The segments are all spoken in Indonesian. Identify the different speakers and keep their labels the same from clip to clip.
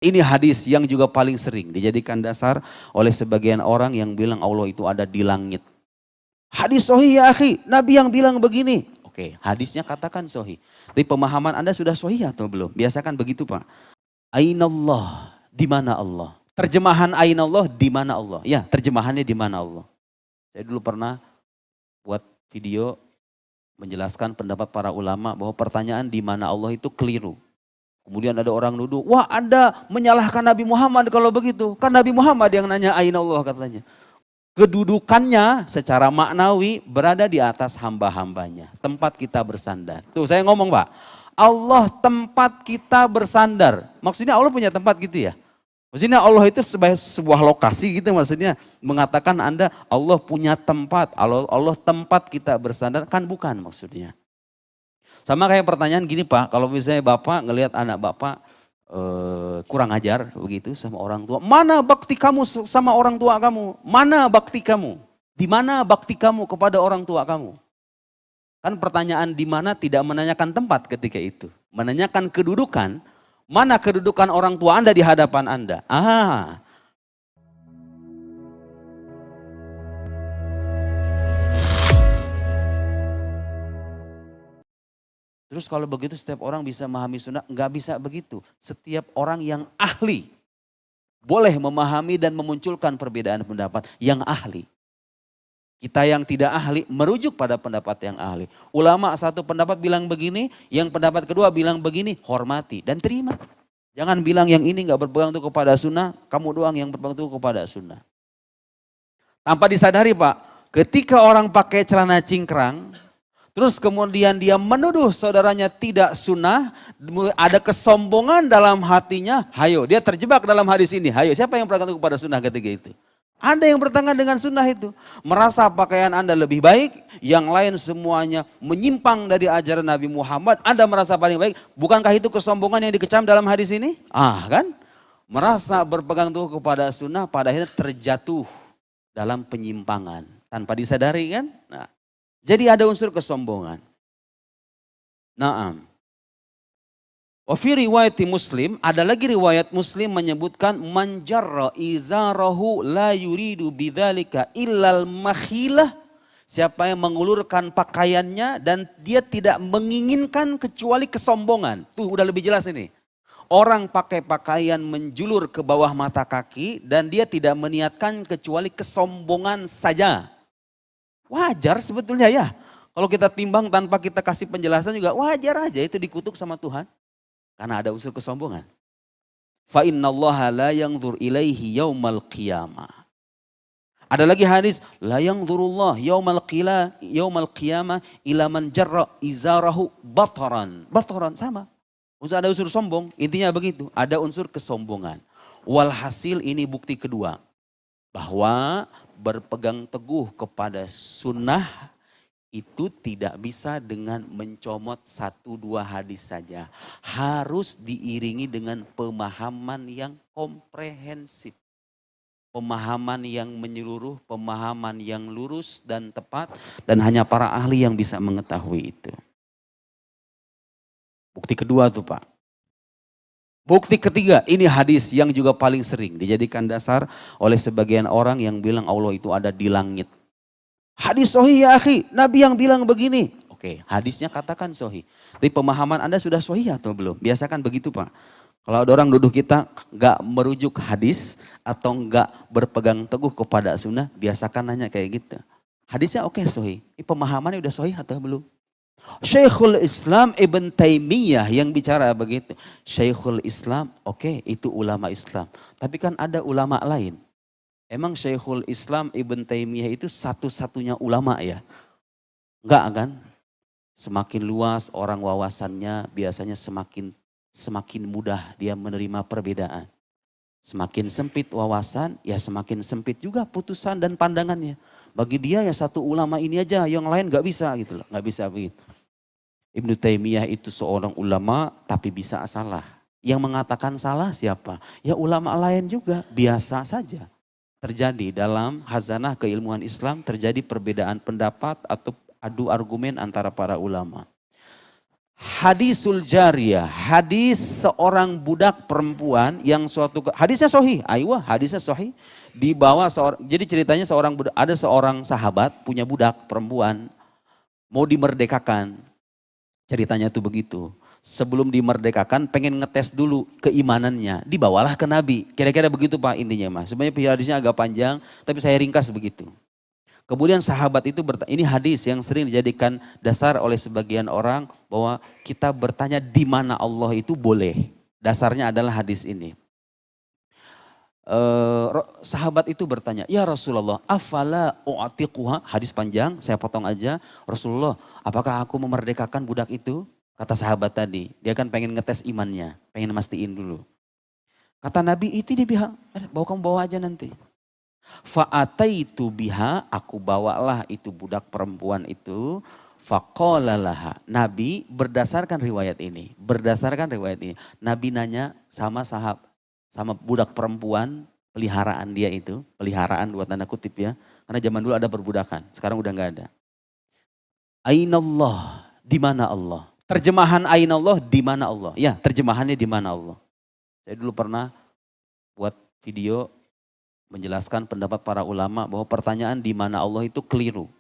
Speaker 1: Ini hadis yang juga paling sering dijadikan dasar oleh sebagian orang yang bilang Allah itu ada di langit. Hadis sahih ya akhi, Nabi yang bilang begini. Oke, hadisnya katakan sahih. Tapi pemahaman Anda sudah sahih atau belum? Biasakan begitu Pak. Ainallah, di mana Allah? Terjemahan ainallah, di mana Allah? Ya, terjemahannya di mana Allah? Saya dulu pernah buat video menjelaskan pendapat para ulama bahwa pertanyaan di mana Allah itu keliru. Kemudian ada orang nuduh, wah Anda menyalahkan Nabi Muhammad kalau begitu. Kan Nabi Muhammad yang nanya ainallah katanya. Kedudukannya secara maknawi berada di atas hamba-hambanya. Tempat kita bersandar. Tuh saya ngomong Pak, Allah tempat kita bersandar. Maksudnya Allah punya tempat gitu ya? Maksudnya Allah itu sebagai sebuah lokasi gitu maksudnya. Mengatakan Anda Allah punya tempat, Allah tempat kita bersandar, kan bukan maksudnya. Sama kayak pertanyaan gini Pak, kalau misalnya Bapak ngelihat anak Bapak kurang ajar begitu sama orang tua. Mana bakti kamu sama orang tua kamu? Mana bakti kamu? Di mana bakti kamu kepada orang tua kamu? Kan pertanyaan di mana tidak menanyakan tempat ketika itu. Menanyakan kedudukan. Mana kedudukan orang tua Anda di hadapan Anda? Terus kalau begitu setiap orang bisa memahami sunnah? Enggak bisa begitu. Setiap orang yang ahli boleh memahami dan memunculkan perbedaan pendapat yang ahli. Kita yang tidak ahli merujuk pada pendapat yang ahli. Ulama satu pendapat bilang begini, yang pendapat kedua bilang begini, hormati dan terima. Jangan bilang yang ini enggak berpegang teguh kepada sunnah, kamu doang yang berpegang teguh kepada sunnah. Tanpa disadari Pak, ketika orang pakai celana cingkrang, terus kemudian dia menuduh saudaranya tidak sunnah, ada kesombongan dalam hatinya, hayo dia terjebak dalam hadis ini, hayo siapa yang berpegang teguh kepada sunnah ketika itu? Ada yang bertentangan dengan sunnah itu, merasa pakaian Anda lebih baik, yang lain semuanya menyimpang dari ajaran Nabi Muhammad, Anda merasa paling baik, bukankah itu kesombongan yang dikecam dalam hadis ini? Kan? Merasa berpegang teguh kepada sunnah, pada akhirnya terjatuh dalam penyimpangan, tanpa disadari kan? Nah. Jadi ada unsur kesombongan. Naam. Wa fi riwayat Muslim, ada lagi riwayat Muslim menyebutkan man jarra izarahu la yuridu bidzalika illal makhilah. Siapa yang mengulurkan pakaiannya dan dia tidak menginginkan kecuali kesombongan. Tuh udah lebih jelas ini. Orang pakai pakaian menjulur ke bawah mata kaki dan dia tidak meniatkan kecuali kesombongan saja. Wajar sebetulnya ya. Kalau kita timbang tanpa kita kasih penjelasan juga wajar aja itu dikutuk sama Tuhan. Karena ada unsur kesombongan. Fa innallaha la yanzur ilaihi yaumal qiyamah. Ada lagi hadis la yanzurullah yaumal qiyamah ila man jarra izarahu bataran. Bataran sama. Ada unsur sombong, intinya begitu. Ada unsur kesombongan. Walhasil ini bukti kedua. Bahwa berpegang teguh kepada sunnah itu tidak bisa dengan mencomot satu dua hadis saja. Harus diiringi dengan pemahaman yang komprehensif. Pemahaman yang menyeluruh, pemahaman yang lurus dan tepat. Dan hanya para ahli yang bisa mengetahui itu. Bukti kedua tuh Pak. Bukti ketiga, ini hadis yang juga paling sering dijadikan dasar oleh sebagian orang yang bilang Allah itu ada di langit. Hadis sahih ya akhi, Nabi yang bilang begini. Oke, hadisnya katakan sahih. Tapi pemahaman Anda sudah sahih atau belum? Biasakan begitu Pak. Kalau ada orang nuduh kita gak merujuk hadis atau gak berpegang teguh kepada sunnah, biasakan nanya kayak gitu. Hadisnya oke sahih, ini pemahamannya udah sahih atau belum? Syekhul Islam Ibn Taimiyah yang bicara begitu. Syekhul Islam, oke, itu ulama Islam. Tapi kan ada ulama lain. Emang Syekhul Islam Ibn Taimiyah itu satu-satunya ulama ya? Enggak kan? Semakin luas orang wawasannya biasanya semakin mudah dia menerima perbedaan. Semakin sempit wawasan ya semakin sempit juga putusan dan pandangannya. Bagi dia ya satu ulama ini aja, yang lain gak bisa gitu loh, gak bisa begitu. Ibnu Taimiyah itu seorang ulama tapi bisa salah. Yang mengatakan salah siapa? Ya ulama lain juga, biasa saja. Terjadi dalam khazanah keilmuan Islam, terjadi perbedaan pendapat atau adu argumen antara para ulama. Hadisul jariyah, hadis seorang budak perempuan yang hadisnya sahih, hadisnya sahih. Dibawa jadi ceritanya ada seorang sahabat punya budak perempuan mau dimerdekakan. Ceritanya tuh begitu. Sebelum dimerdekakan pengen ngetes dulu keimanannya, dibawalah ke Nabi. Kira-kira begitu Pak intinya Mas. Sebenarnya hadisnya agak panjang, tapi saya ringkas begitu. Kemudian sahabat itu ini hadis yang sering dijadikan dasar oleh sebagian orang bahwa kita bertanya di mana Allah itu boleh. Dasarnya adalah hadis ini. Sahabat itu bertanya, ya Rasulullah, afala u'atiquha? Hadis panjang, saya potong aja. Rasulullah, apakah aku memerdekakan budak itu? Kata sahabat tadi, dia kan pengen ngetes imannya, pengen mastiin dulu. Kata Nabi, itu dia biha, kamu bawa aja nanti. Fa'ataitu biha, aku bawalah itu budak perempuan itu. Faqala laha. Nabi berdasarkan riwayat ini. Nabi nanya sama budak perempuan, peliharaan dia itu. Peliharaan buat tanda kutip ya. Karena zaman dulu ada perbudakan, sekarang udah gak ada. Ainallah, di mana Allah? Terjemahan ainallah, di mana Allah? Ya, terjemahannya di mana Allah. Saya dulu pernah buat video menjelaskan pendapat para ulama bahwa pertanyaan di mana Allah itu keliru.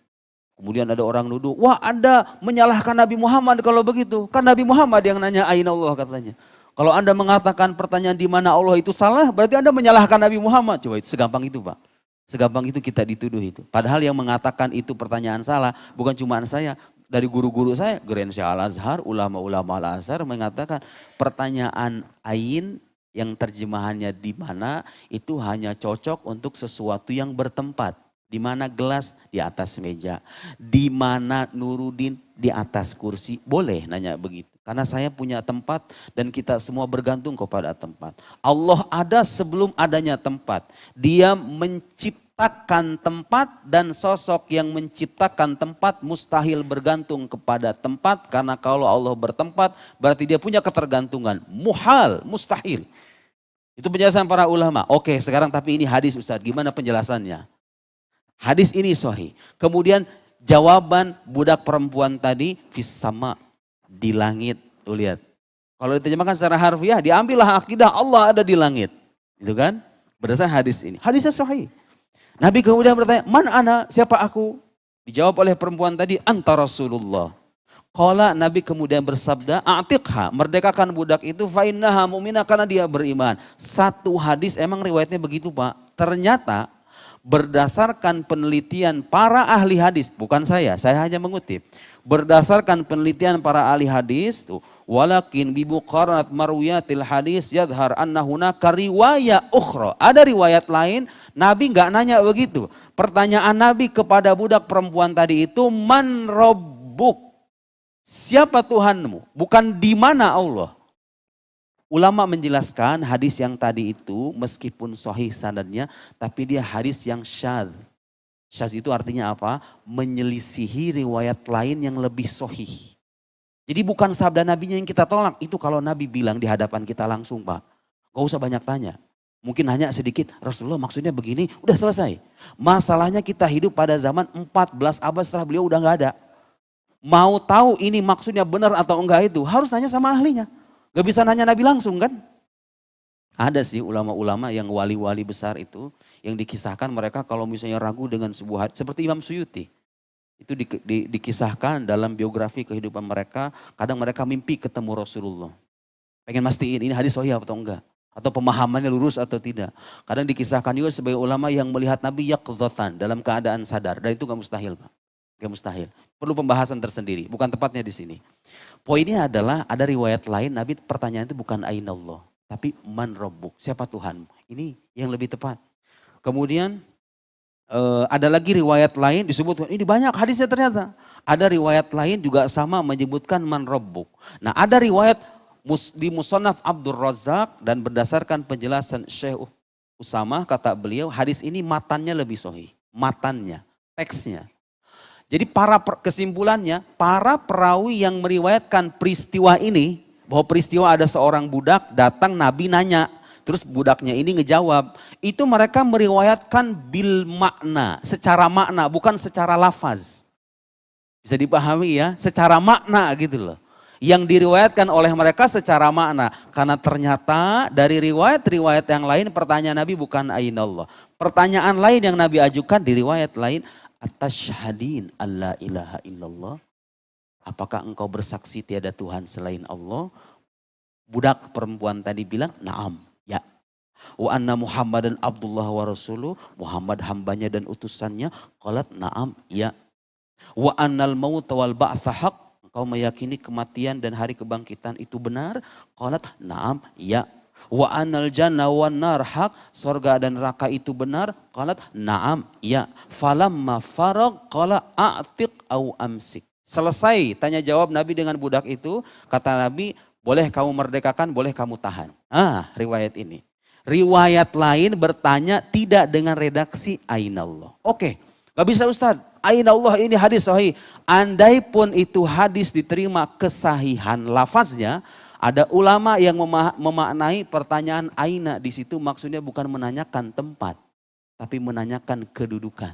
Speaker 1: Kemudian ada orang nuduh, wah Anda menyalahkan Nabi Muhammad kalau begitu. Kan Nabi Muhammad yang nanya aina Allah katanya. Kalau Anda mengatakan pertanyaan di mana Allah itu salah, berarti Anda menyalahkan Nabi Muhammad. Coba itu segampang itu Pak. Segampang itu kita dituduh itu. Padahal yang mengatakan itu pertanyaan salah bukan cuma saya. Dari guru-guru saya, Gerencia Al-Azhar, ulama-ulama Al-Azhar mengatakan pertanyaan ain yang terjemahannya di mana itu hanya cocok untuk sesuatu yang bertempat. Di mana gelas? Di atas meja. Di mana Nuruddin? Di atas kursi. Boleh nanya begitu. Karena saya punya tempat dan kita semua bergantung kepada tempat. Allah ada sebelum adanya tempat. Dia menciptakan tempat dan sosok yang menciptakan tempat mustahil bergantung kepada tempat. Karena kalau Allah bertempat berarti dia punya ketergantungan. Muhal, mustahil. Itu penjelasan para ulama. Oke sekarang tapi ini hadis Ustaz, gimana penjelasannya? Hadis ini sahih. Kemudian jawaban budak perempuan tadi, fis sama, di langit. Tuh lihat. Kalau diterjemahkan secara harfiah, diambillah akidah Allah ada di langit. Itu kan? Berdasarkan hadis ini. Hadisnya sahih. Nabi kemudian bertanya, man ana, siapa aku? Dijawab oleh perempuan tadi, anta Rasulullah. Qala Nabi kemudian bersabda, a'tiqha, merdekakan budak itu, fa'innaha mu'minah, karena dia beriman. Satu hadis emang riwayatnya begitu Pak. Ternyata berdasarkan penelitian para ahli hadis, bukan saya hanya mengutip. Berdasarkan penelitian para ahli hadis, walakin bibu qaranat marwiyatil hadis yadhar anna hunaka riwayah ukhra. Ada riwayat lain, Nabi enggak nanya begitu. Pertanyaan Nabi kepada budak perempuan tadi itu, man rabbuk? Siapa Tuhanmu? Bukan di mana Allah. Ulama menjelaskan hadis yang tadi itu meskipun sahih sanadnya, tapi dia hadis yang syadz. Syadz itu artinya apa? Menyelisihi riwayat lain yang lebih sahih. Jadi bukan sabda nabinya yang kita tolak. Itu kalau Nabi bilang di hadapan kita langsung Pak. Gak usah banyak tanya. Mungkin hanya sedikit, Rasulullah maksudnya begini, udah selesai. Masalahnya kita hidup pada zaman 14 abad setelah beliau udah gak ada. Mau tahu ini maksudnya benar atau enggak itu harus tanya sama ahlinya. Gak bisa nanya Nabi langsung kan? Ada sih ulama-ulama yang wali-wali besar itu yang dikisahkan mereka kalau misalnya ragu dengan sebuah hadis, seperti Imam Suyuti. Itu dikisahkan dalam biografi kehidupan mereka, kadang mereka mimpi ketemu Rasulullah. Pengen mastiin ini hadis sahih atau enggak. Atau pemahamannya lurus atau tidak. Kadang dikisahkan juga sebagai ulama yang melihat Nabi yaqdzatan dalam keadaan sadar. Dan itu gak mustahil Pak. Gak mustahil. Perlu pembahasan tersendiri, bukan tepatnya di sini. Poinnya adalah ada riwayat lain, Nabi pertanyaan itu bukan ainallah, tapi man rabbuk, siapa Tuhanmu? Ini yang lebih tepat. Kemudian ada lagi riwayat lain disebutkan, ini banyak hadisnya ternyata. Ada riwayat lain juga sama menyebutkan man rabbuk. Nah ada riwayat di Musannaf Abdul Razak dan berdasarkan penjelasan Syekh Usamah kata beliau, hadis ini matannya lebih sahih. Matannya, teksnya. Jadi kesimpulannya, para perawi yang meriwayatkan peristiwa ini, bahwa peristiwa ada seorang budak datang Nabi nanya, terus budaknya ini ngejawab, itu mereka meriwayatkan bil makna, secara makna, bukan secara lafaz. Bisa dipahami ya, secara makna gitu loh. yang diriwayatkan oleh mereka secara makna. Karena ternyata dari riwayat-riwayat yang lain pertanyaan Nabi bukan ainallah. Pertanyaan lain yang Nabi ajukan di riwayat lain, atasyhadin alla ilaha illallah. Apakah engkau bersaksi tiada Tuhan selain Allah? Budak perempuan tadi bilang, na'am, ya. Wa anna Muhammadan Abdullah wa Rasuluh, Muhammad hambanya dan utusannya. Qalat na'am, ya. Wa annal maut wal ba'tsa haq. Kau meyakini kematian dan hari kebangkitan itu benar? Qalat na'am, ya. Wa anal jannah wan nar haq, surga dan neraka itu benar? Qalat na'am, ya. Falamma farag qala a'tiq au amsik. Selesai tanya jawab Nabi dengan budak itu, kata Nabi, boleh kamu merdekakan, boleh kamu tahan. Riwayat ini. Riwayat lain bertanya tidak dengan redaksi ainallah. Oke, gak bisa Ustadz. Ainallah ini hadis sahih. Andai pun itu hadis diterima kesahihan lafaznya, ada ulama yang memaknai pertanyaan aina di situ maksudnya bukan menanyakan tempat, tapi menanyakan kedudukan.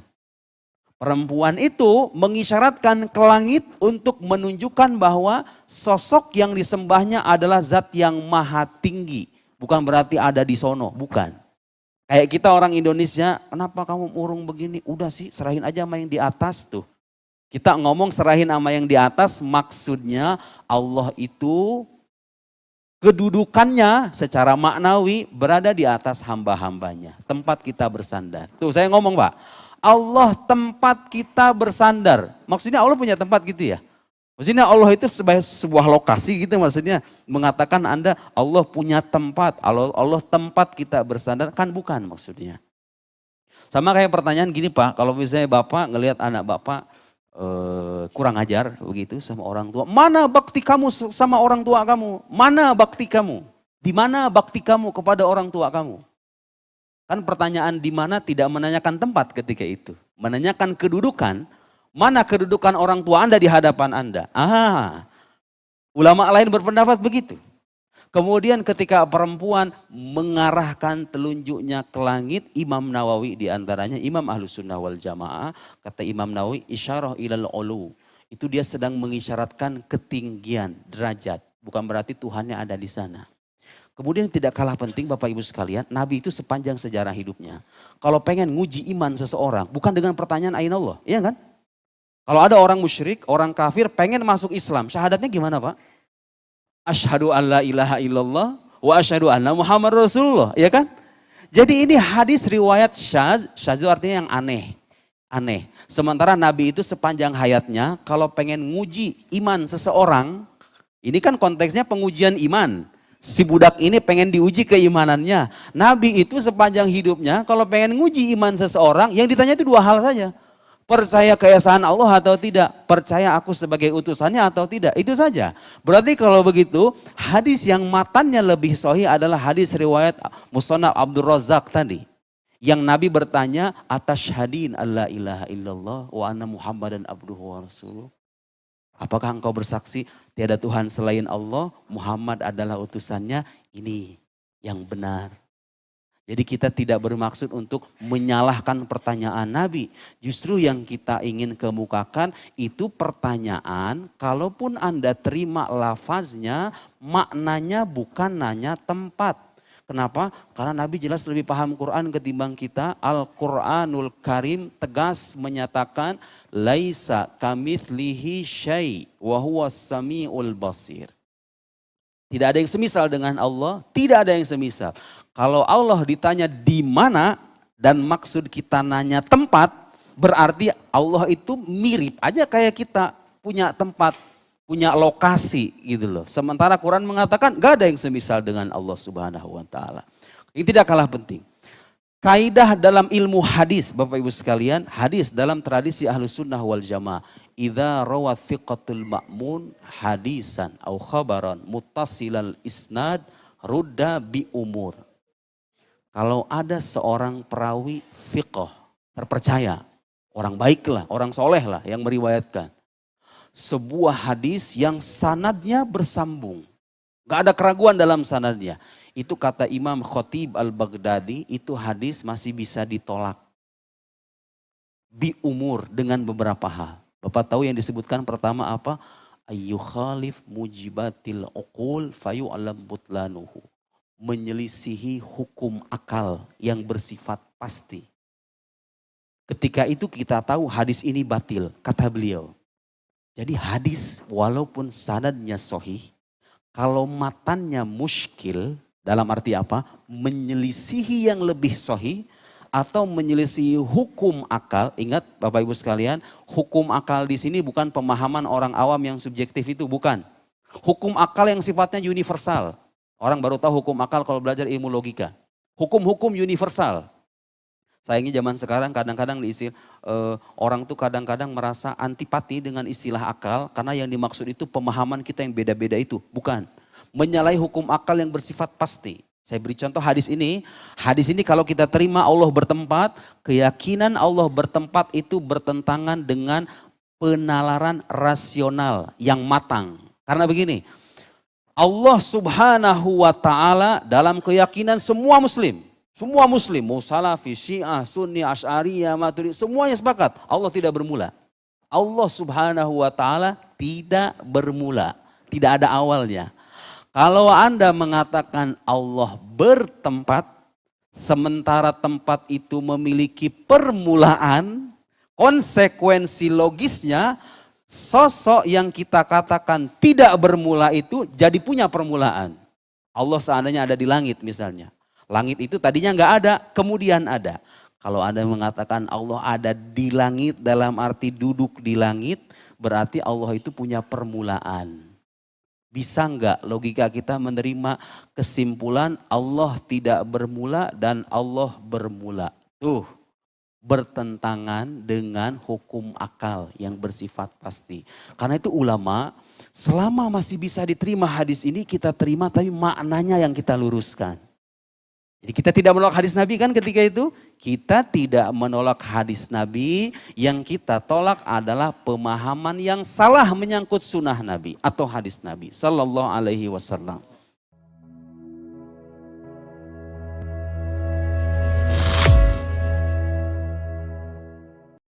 Speaker 1: Perempuan itu mengisyaratkan ke langit untuk menunjukkan bahwa sosok yang disembahnya adalah zat yang maha tinggi. Bukan berarti ada di sono, bukan. Kayak kita orang Indonesia, kenapa kamu urung begini? Udah sih, serahin aja sama yang di atas tuh. Kita ngomong serahin sama yang di atas, maksudnya Allah itu kedudukannya secara maknawi berada di atas hamba-hambanya. Tempat kita bersandar. Tuh saya ngomong Pak, Allah tempat kita bersandar. Maksudnya Allah punya tempat gitu ya? Maksudnya Allah itu sebagai sebuah lokasi gitu, maksudnya mengatakan Allah punya tempat, Allah tempat kita bersandar, kan bukan maksudnya. Sama kayak pertanyaan gini Pak, kalau misalnya Bapak ngelihat anak Bapak kurang ajar begitu sama orang tua, mana bakti kamu sama orang tua kamu? Mana bakti kamu? Di mana bakti kamu kepada orang tua kamu? Kan pertanyaan di mana tidak menanyakan tempat ketika itu, menanyakan kedudukan. Mana kedudukan orang tua Anda di hadapan Anda? Ulama lain berpendapat begitu. Kemudian ketika perempuan mengarahkan telunjuknya ke langit, Imam Nawawi diantaranya, Imam Ahlus Sunnah wal Jamaah, kata Imam Nawawi, isyarah ilal ulu. Itu dia sedang mengisyaratkan ketinggian, derajat. Bukan berarti Tuhannya ada di sana. Kemudian tidak kalah penting Bapak Ibu sekalian, Nabi itu sepanjang sejarah hidupnya. Kalau pengen nguji iman seseorang, bukan dengan pertanyaan ainallah, iya kan? Kalau ada orang musyrik, orang kafir pengen masuk Islam, syahadatnya gimana Pak? Asyhadu an la ilaha illallah wa asyhadu anna Muhammad Rasulullah, ya kan? Jadi ini hadis riwayat syaz, syaz itu artinya yang aneh. Sementara Nabi itu sepanjang hayatnya kalau pengen nguji iman seseorang, ini kan konteksnya pengujian iman. Si budak ini pengen diuji keimanannya. Nabi itu sepanjang hidupnya kalau pengen nguji iman seseorang, yang ditanya itu dua hal saja. Percaya keesaan Allah atau tidak? Percaya aku sebagai utusannya atau tidak? Itu saja. Berarti kalau begitu, hadis yang matannya lebih sahih adalah hadis riwayat Musannaf Abdul Razak tadi. Yang Nabi bertanya, atasyhadin alla ilaha illallah wa anna Muhammadan abduhu wa rasuluh. Apakah engkau bersaksi tiada Tuhan selain Allah, Muhammad adalah utusannya? Ini yang benar. Jadi kita tidak bermaksud untuk menyalahkan pertanyaan Nabi. Justru yang kita ingin kemukakan itu pertanyaan, kalaupun Anda terima lafaznya, maknanya bukan nanya tempat. Kenapa? Karena Nabi jelas lebih paham Quran ketimbang kita. Al-Quranul Karim tegas menyatakan, laisa kamitslihi syai' wa huwas samiul basir. Tidak ada yang semisal dengan Allah, tidak ada yang semisal. Kalau Allah ditanya di mana dan maksud kita nanya tempat, berarti Allah itu mirip aja kayak kita, punya tempat, punya lokasi gitu loh. Sementara Quran mengatakan gak ada yang semisal dengan Allah Subhanahu wa taala. Ini tidak kalah penting. Kaidah dalam ilmu hadis, Bapak Ibu sekalian, hadis dalam tradisi Ahlus Sunnah wal Jamaah, idza rawa thiqatul ma'mun hadisan au khabaran muttasilal isnad rudda bi umur. Kalau ada seorang perawi thiqah, terpercaya, orang baik lah, orang soleh lah yang meriwayatkan sebuah hadis yang sanadnya bersambung, gak ada keraguan dalam sanadnya. Itu kata Imam Khatib Al-Baghdadi, itu hadis masih bisa ditolak. Bi umur dengan beberapa hal. Bapak tahu yang disebutkan pertama apa? ayyukhalif mujibatil uqul fayu'lam butlanuhu. Menyelisihi hukum akal yang bersifat pasti. Ketika itu kita tahu hadis ini batil, kata beliau. Jadi hadis walaupun sanadnya sahih, kalau matannya muskil, dalam arti apa? Menyelisihi yang lebih sahih atau menyelisihi hukum akal. Ingat Bapak Ibu sekalian, hukum akal di sini bukan pemahaman orang awam yang subjektif itu, bukan. Hukum akal yang sifatnya universal. Orang baru tahu hukum akal kalau belajar ilmu logika. Hukum-hukum universal. Sayangnya zaman sekarang kadang-kadang orang tuh kadang-kadang merasa antipati dengan istilah akal karena yang dimaksud itu pemahaman kita yang beda-beda itu. Bukan. Menyalahi hukum akal yang bersifat pasti. Saya beri contoh hadis ini. Hadis ini kalau kita terima Allah bertempat, keyakinan Allah bertempat itu bertentangan dengan penalaran rasional yang matang. Karena begini, Allah subhanahu wa ta'ala dalam keyakinan semua muslim, mau salafi, syiah, sunni, asy'ariyah, maturidi, semuanya sepakat. Allah tidak bermula. Allah subhanahu wa ta'ala tidak bermula. Tidak ada awalnya. Kalau Anda mengatakan Allah bertempat, sementara tempat itu memiliki permulaan, konsekuensi logisnya, sosok yang kita katakan tidak bermula itu jadi punya permulaan. Allah seandainya ada di langit misalnya. Langit itu tadinya nggak ada, kemudian ada. Kalau Anda mengatakan Allah ada di langit dalam arti duduk di langit, berarti Allah itu punya permulaan. Bisa nggak logika kita menerima kesimpulan Allah tidak bermula dan Allah bermula? Bertentangan dengan hukum akal yang bersifat pasti. Karena itu ulama, selama masih bisa diterima hadis ini kita terima, tapi maknanya yang kita luruskan. Jadi kita tidak menolak hadis Nabi kan ketika itu? Kita tidak menolak hadis Nabi, yang kita tolak adalah pemahaman yang salah menyangkut sunnah Nabi atau hadis Nabi sallallahu alaihi wasallam.